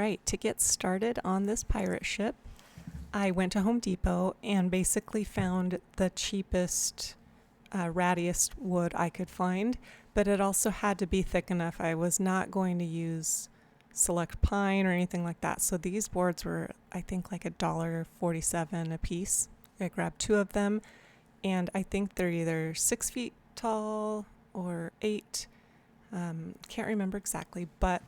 right, to get started on this pirate ship, I went to Home Depot and basically found the cheapest, rattiest wood I could find, but it also had to be thick enough. I was not going to use select pine or anything like that. So these boards were, I think, like $1.47 a piece. I grabbed 2 of them, and I think they're either 6 feet tall or 8. Can't remember exactly, but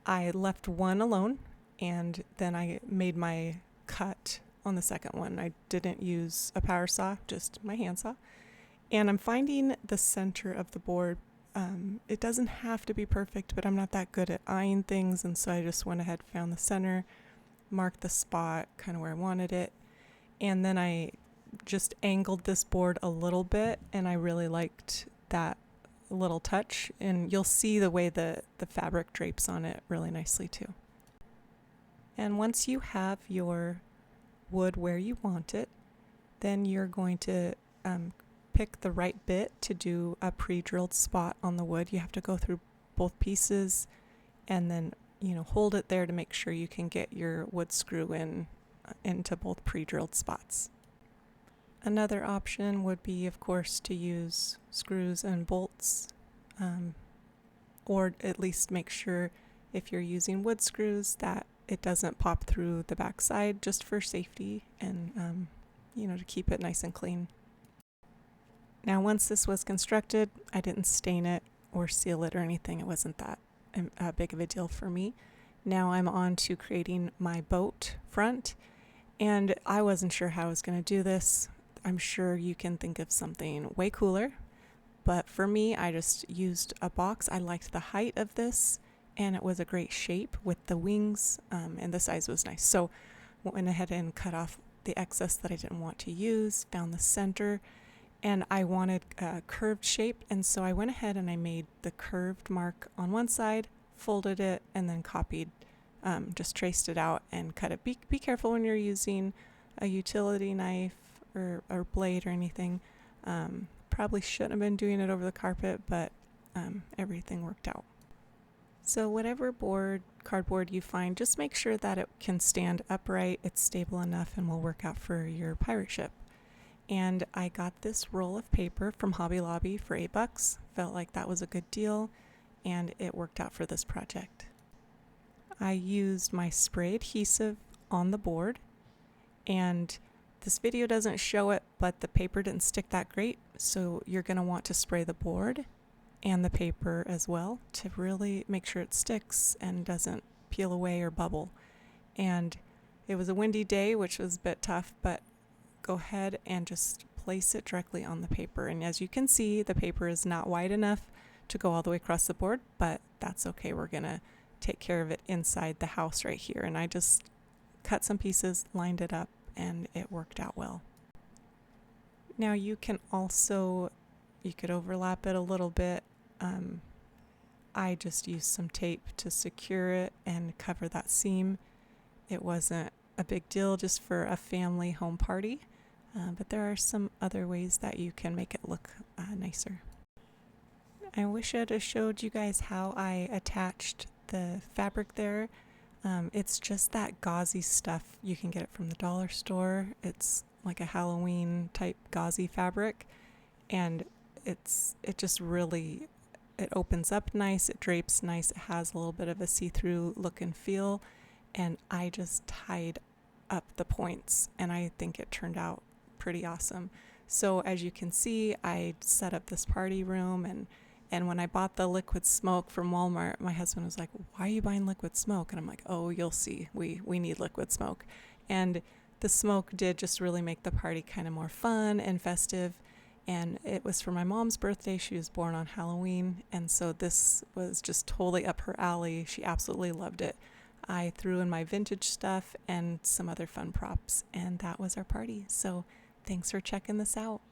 I left one alone, and then I made my cut on the second one. I didn't use a power saw, just my hand saw. And I'm finding the center of the board. It doesn't have to be perfect, but I'm not that good at eyeing things, and so I just went ahead, found the center, marked the spot kind of where I wanted it, and then I just angled this board a little bit, and I really liked that little touch, and you'll see the way the fabric drapes on it really nicely too. And once you have your wood where you want it, then you're going to pick the right bit to do a pre-drilled spot on the wood. You have to go through both pieces and then hold it there to make sure you can get your wood screw into both pre-drilled spots. Another option would be, of course, to use screws and bolts, or at least make sure if you're using wood screws that it doesn't pop through the backside, just for safety and to keep it nice and clean. Now, once this was constructed, I didn't stain it or seal it or anything. It wasn't that big of a deal for me. Now I'm on to creating my boat front, and I wasn't sure how I was going to do this. I'm sure you can think of something way cooler, but for me, I just used a box. I liked the height of this, and it was a great shape with the wings, and the size was nice. So went ahead and cut off the excess that I didn't want to use, found the center, and I wanted a curved shape, and so I went ahead and I made the curved mark on one side, folded it, and then copied, just traced it out and cut it. Be careful when you're using a utility knife or blade or anything. Probably shouldn't have been doing it over the carpet, but everything worked out. So whatever cardboard you find, just make sure that it can stand upright, it's stable enough, and will work out for your pirate ship. And I got this roll of paper from Hobby Lobby for $8. Felt like that was a good deal, and it worked out for this project. I used my spray adhesive on the board, and this video doesn't show it, but the paper didn't stick that great, so you're going to want to spray the board and the paper as well to really make sure it sticks and doesn't peel away or bubble. And it was a windy day, which was a bit tough, but go ahead and just place it directly on the paper. And as you can see, the paper is not wide enough to go all the way across the board, but that's okay. We're gonna take care of it inside the house right here. And I just cut some pieces, lined it up, and it worked out well. Now you could overlap it a little bit. I just used some tape to secure it and cover that seam. It wasn't a big deal, just for a family home party. But there are some other ways that you can make it look nicer. I wish I'd have showed you guys how I attached the fabric there. It's just that gauzy stuff. You can get it from the dollar store. It's like a Halloween type gauzy fabric, and it opens up nice, it drapes nice, it has a little bit of a see-through look and feel, and I just tied up the points, and I think it turned out pretty awesome. So as you can see, I set up this party room, and when I bought the liquid smoke from Walmart, my husband was like, "Why are you buying liquid smoke?" And I'm like, "Oh, you'll see, we need liquid smoke." And the smoke did just really make the party kind of more fun and festive. And it was for my mom's birthday. She was born on Halloween, and so this was just totally up her alley. She absolutely loved it. I threw in my vintage stuff and some other fun props, and that was our party. So thanks for checking this out.